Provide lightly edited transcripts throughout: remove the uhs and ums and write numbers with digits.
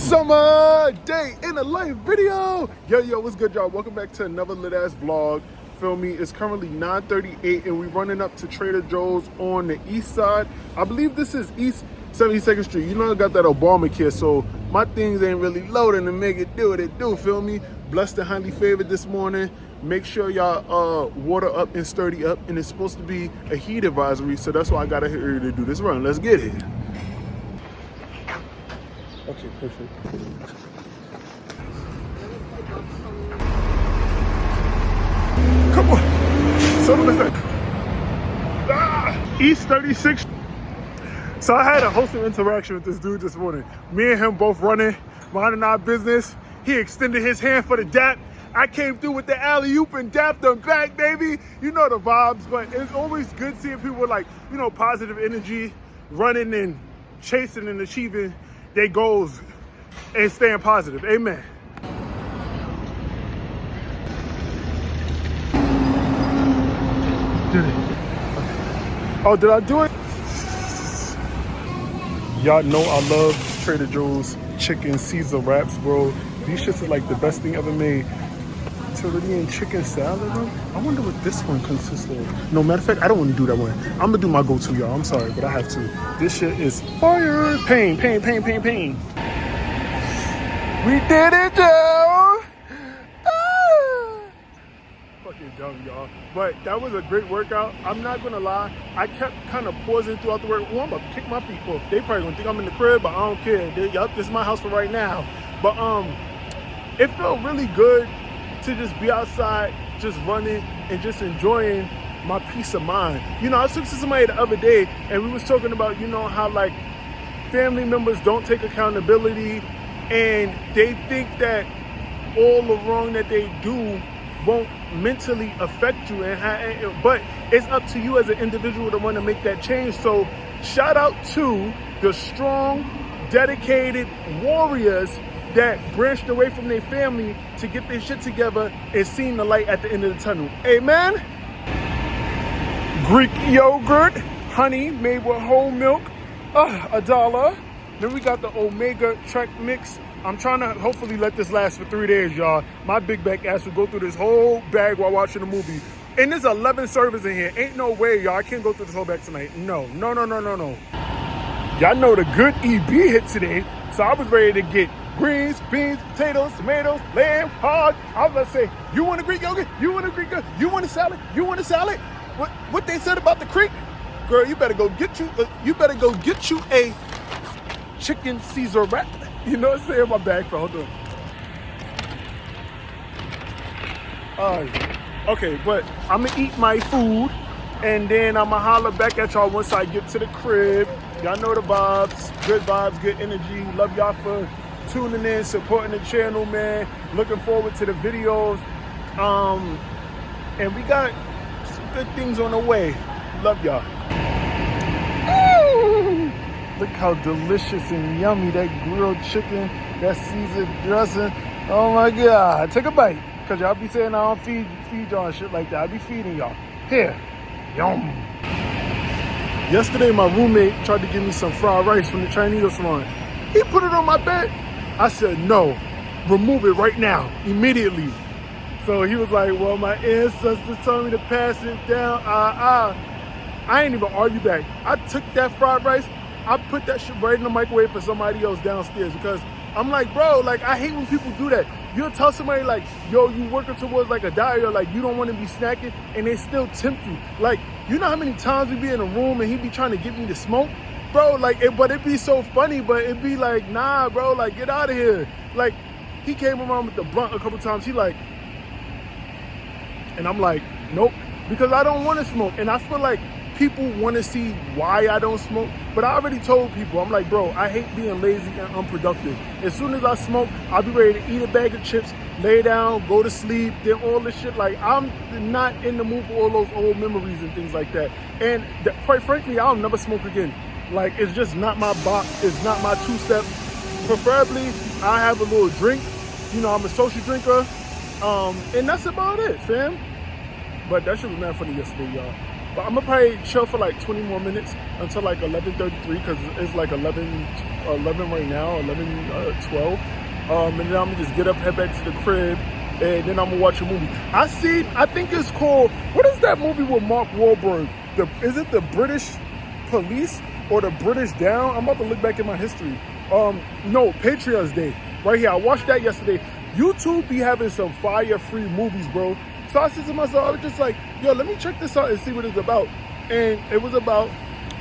Summer day in the life video. Yo, what's good, y'all? Welcome back to another lit ass vlog. Feel me? It's currently 9:38 and we running up to Trader Joe's on the east side. I believe this is East 72nd Street. You know I got that Obamacare, so my things ain't really loading to make it do what it do. Feel me? Blessed and highly favored this morning. Make sure y'all water up and sturdy up, and it's supposed to be a heat advisory, so that's why I got here to do this run. Let's get it. Okay, perfect. Come on. Son of a East 36. So I had a host of interaction with this dude this morning. Me and him both running, minding our business. He extended his hand for the dap. I came through with the alley-oop and dapped them back, baby. You know the vibes, but it's always good seeing people with, like, you know, positive energy, running and chasing and achieving their goals and staying positive. Amen. Did it? Oh, did I do it? Y'all know I love Trader Joe's chicken Caesar wraps, bro. These shits are like the best thing ever made. Tortellini and chicken salad, bro. I wonder what this one consists of. No, matter of fact, I don't want to do that one. I'm gonna do my go-to, y'all. I'm sorry, but I have to. This shit is fire. Pain. We did it, Joe. Fucking dumb, y'all. But that was a great workout. I'm not gonna lie. I kept kind of pausing throughout the work. Well, I'm about to kick my feet off. They probably gonna think I'm in the crib, but I don't care. Yup, this is my house for right now. But it felt really good to just be outside, just running and just enjoying my peace of mind. You know, I was talking to somebody the other day and we was talking about, you know, how like family members don't take accountability and they think that all the wrong that they do won't mentally affect you, but it's up to you as an individual to want to make that change. So shout out to the strong, dedicated warriors that branched away from their family to get their shit together and seen the light at the end of the tunnel. Amen. Greek yogurt, honey made with whole milk, $1. Then we got the Omega Trek mix. I'm trying to hopefully let this last for 3 days, y'all. My big back ass will go through this whole bag while watching the movie. And there's 11 servings in here. Ain't no way, y'all. I can't go through this whole bag tonight. No. Y'all know the good EB hit today, so I was ready to get greens, beans, potatoes, tomatoes, lamb, hog. I was about to say, you want a Greek yogurt? You want a Greek yogurt? You want a salad? You want a salad? What they said about the creek? Girl, you better go get you a chicken Caesar wrap. You know what I'm saying? My bag fell. Hold on. Okay, but I'm gonna eat my food and then I'm gonna holler back at y'all once I get to the crib. Y'all know the vibes, good energy. Love y'all for tuning in, supporting the channel, man. Looking forward to the videos. And we got some good things on the way. Love y'all. Ooh, look how delicious and yummy that grilled chicken, that Caesar dressing. Oh my God. Take a bite. Cause y'all be saying I don't feed y'all and shit like that. I be feeding y'all. Here. Yum. Yesterday my roommate tried to give me some fried rice from the Chinese restaurant. He put it on my bed. I said, no, remove it right now, immediately. So he was like, well, my ancestors told me to pass it down. I ain't even argue back. I took that fried rice, I put that shit right in the microwave for somebody else downstairs because I'm like, bro, like, I hate when people do that. You'll tell somebody like, yo, you working towards like a diet or like you don't want to be snacking and they still tempt you. Like, you know how many times we be in a room and he be trying to get me to smoke? Bro, like, but it'd be so funny, but it'd be like, nah, bro, like, get out of here. Like, he came around with the blunt a couple times. He like, and I'm like, nope, because I don't want to smoke. And I feel like people want to see why I don't smoke, but I already told people, I'm like, bro, I hate being lazy and unproductive. As soon as I smoke, I'll be ready to eat a bag of chips, lay down, go to sleep, then all this shit. Like, I'm not in the mood for all those old memories and things like that. And quite frankly, I'll never smoke again. Like, it's just not my box. It's not my two-step. Preferably, I have a little drink. You know, I'm a social drinker. And that's about it, fam. But that shit was mad funny yesterday, y'all. But I'm gonna probably chill for like 20 more minutes until like 11:33 because it's like 11, 11 right now, 11, 12. And then I'm gonna just get up, head back to the crib, and then I'm gonna watch a movie. I think it's called, what is that movie with Mark Wahlberg? Is it the British Police or the British Down? I'm about to look back at my history. No, Patriots Day, right here. I watched that yesterday. YouTube be having some fire-free movies, bro. So I said to myself, I was just like, yo, let me check this out and see what it's about. And it was about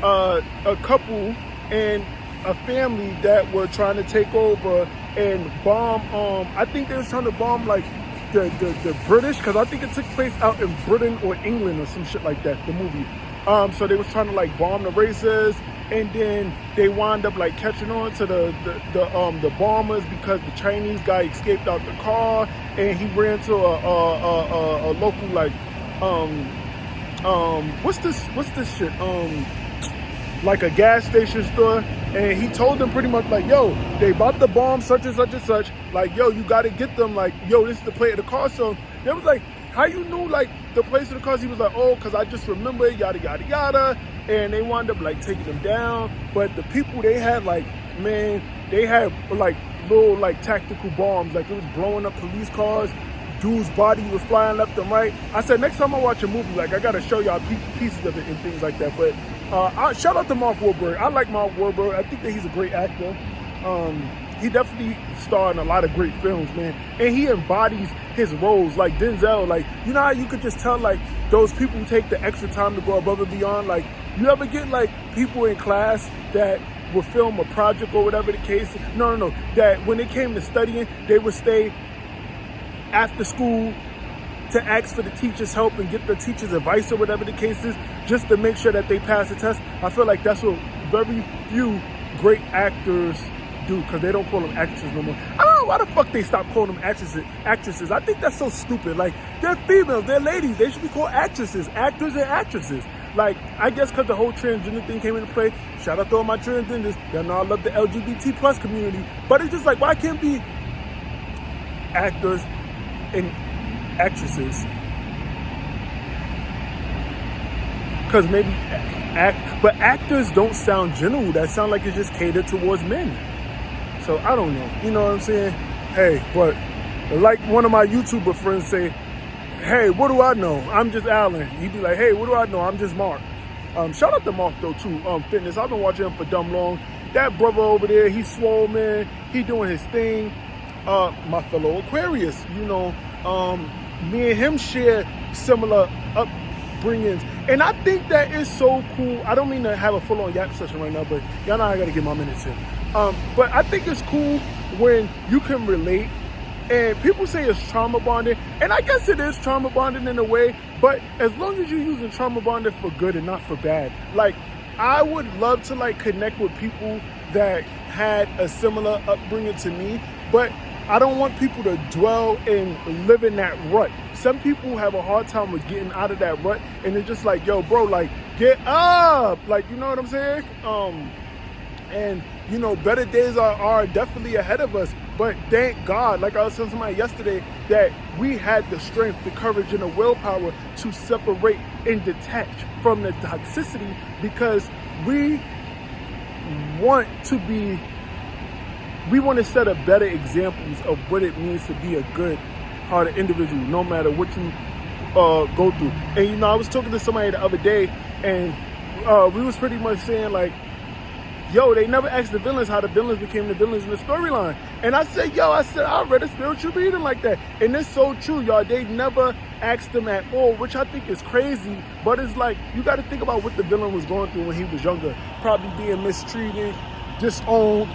a couple and a family that were trying to take over and bomb. I think they was trying to bomb like the British, because I think it took place out in Britain or England or some shit like that, the movie. So they was trying to like bomb the races, and then they wound up like catching on to the bombers, because the Chinese guy escaped out the car and he ran to a local like what's this shit, like a gas station store, and he told them pretty much like, yo, they about to bomb such and such and such, like, yo, you gotta get them, like, yo, this is the plate of the car. So they was like, how you knew like the place of the cars? He was like, oh, because I just remember it, yada yada yada. And they wound up like taking them down. But the people, they had like, man, they had like little like tactical bombs, like it was blowing up police cars. Dude's body was flying left and right. I said, next time I watch a movie, like I gotta show y'all pieces of it and things like that. But shout out to Mark Wahlberg. I like Mark Wahlberg. I think that he's a great actor. He definitely starred in a lot of great films, man. And he embodies his roles, like Denzel. Like, you know how you could just tell like those people who take the extra time to go above and beyond. Like, you ever get like people in class that would film a project or whatever the case? No. That when it came to studying, they would stay after school to ask for the teacher's help and get the teacher's advice or whatever the case is, just to make sure that they pass the test. I feel like that's what very few great actors do, because they don't call them actresses no more. I don't know why the fuck they stopped calling them actresses. I think that's so stupid. Like, they're females, they're ladies. They should be called actresses, actors and actresses. Like, I guess because the whole transgender thing came into play. Shout out to all my transgenders. Y'all know I love the LGBT plus community. But it's just like, why can't be actors and actresses? Because maybe but actors don't sound general. That sound like it's just catered towards men. So I don't know. You know what I'm saying? Hey, but like one of my YouTuber friends say, hey, what do I know? I'm just Alan. He'd be like, hey, what do I know? I'm just Mark. Shout out to Mark though too. Fitness. I've been watching him for dumb long. That brother over there, he's swole, man. He doing his thing. My fellow Aquarius, you know, me and him share similar upbringings, and I think that is so cool. I don't mean to have a full-on yap session right now, but y'all know I gotta get my minutes in. But I think it's cool when you can relate, and people say it's trauma bonding, and I guess it is trauma bonding in a way, but as long as you're using trauma bonding for good and not for bad. Like, I would love to like connect with people that had a similar upbringing to me, but I don't want people to dwell and live in that rut. Some people have a hard time with getting out of that rut, and they're just like, yo, bro, like, get up. Like, you know what I'm saying? And, you know, better days are definitely ahead of us. But thank God, like I was telling somebody yesterday, that we had the strength, the courage, and the willpower to separate and detach from the toxicity, because we want to set a better examples of what it means to be a good-hearted individual, no matter what you go through. And, you know, I was talking to somebody the other day, and we was pretty much saying, like, yo, they never asked the villains how the villains became the villains in the storyline. And I said, I read a spiritual reading like that. And it's so true, y'all. They never asked them at all, which I think is crazy. But it's like, you got to think about what the villain was going through when he was younger. Probably being mistreated, disowned,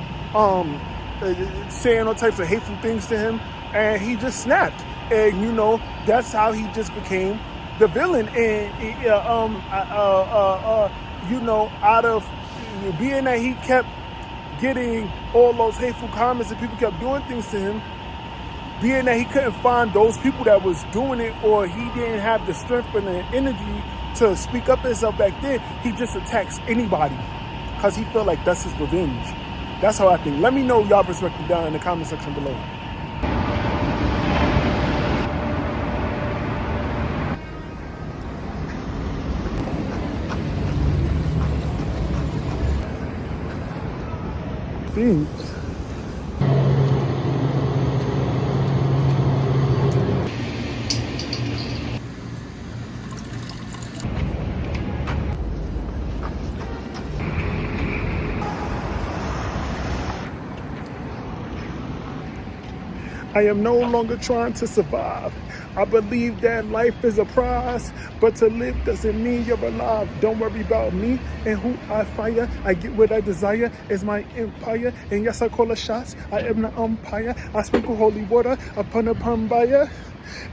saying all types of hateful things to him, and he just snapped. And you know, that's how he just became the villain. And you know, out of being that he kept getting all those hateful comments and people kept doing things to him, being that he couldn't find those people that was doing it, or he didn't have the strength and the energy to speak up for himself back then, he just attacks anybody because he felt like that's his revenge. That's how I think. Let me know y'all perspective down in the comment section below. Thanks. I am no longer trying to survive. I believe that life is a prize, but to live doesn't mean you're alive. Don't worry about me and who I fire. I get what I desire is my empire. And yes, I call the shots. I am the umpire. I sprinkle holy water upon a buyer.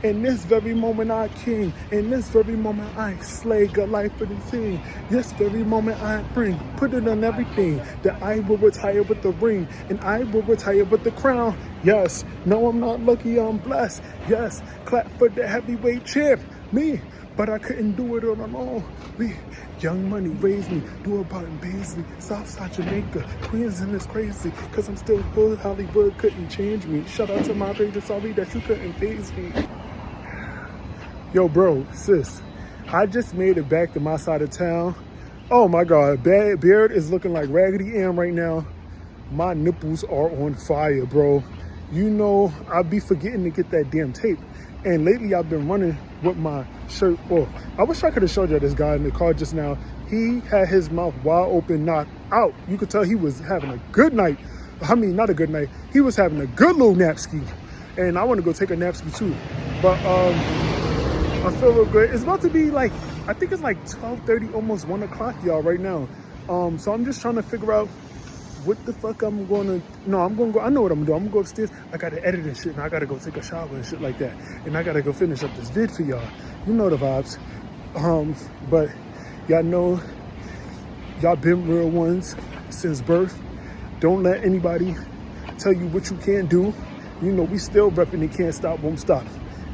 In this very moment I king. In this very moment I slay Goliath for the team. This very moment I bring. Put it on everything. That I will retire with the ring. And I will retire with the crown. Yes. No, I'm not lucky, I'm blessed. Yes. Clap for the heavyweight champ. Me. But I couldn't do it on my own. Young Money raised me, do about in Paisley, Southside Jamaica, Queens, and it's crazy, cause I'm still hood, Hollywood couldn't change me. Shout out to my pages, sorry that you couldn't face me. Yo bro, sis, I just made it back to my side of town. Oh my God, Beard is looking like Raggedy Ann right now. My nipples are on fire, bro. You know, I be forgetting to get that damn tape. And lately I've been running with my shirt off. I wish I could have showed you this guy in the car just now. He had his mouth wide open, knocked out. You could tell he was having a good night. I mean, not a good night. He was having a good little nap ski. And I want to go take a nap ski too. But I feel real good. It's about to be like, I think it's like 12:30, almost 1 o'clock, y'all, right now. So I'm just trying to figure out what the fuck I'm gonna, no, I'm gonna go, I know what I'm gonna do. I'm gonna go upstairs. I gotta edit and shit, and I gotta go take a shower and shit like that. And I gotta go finish up this vid for y'all. You know the vibes. But y'all know, y'all been real ones since birth. Don't let anybody tell you what you can't do. You know, we still repping and can't stop, won't stop.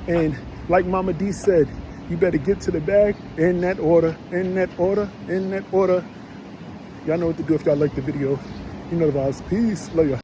And like Mama D said, you better get to the bag in that order, in that order, in that order. Y'all know what to do if y'all like the video. You know the vibes. Peace. Love y'all.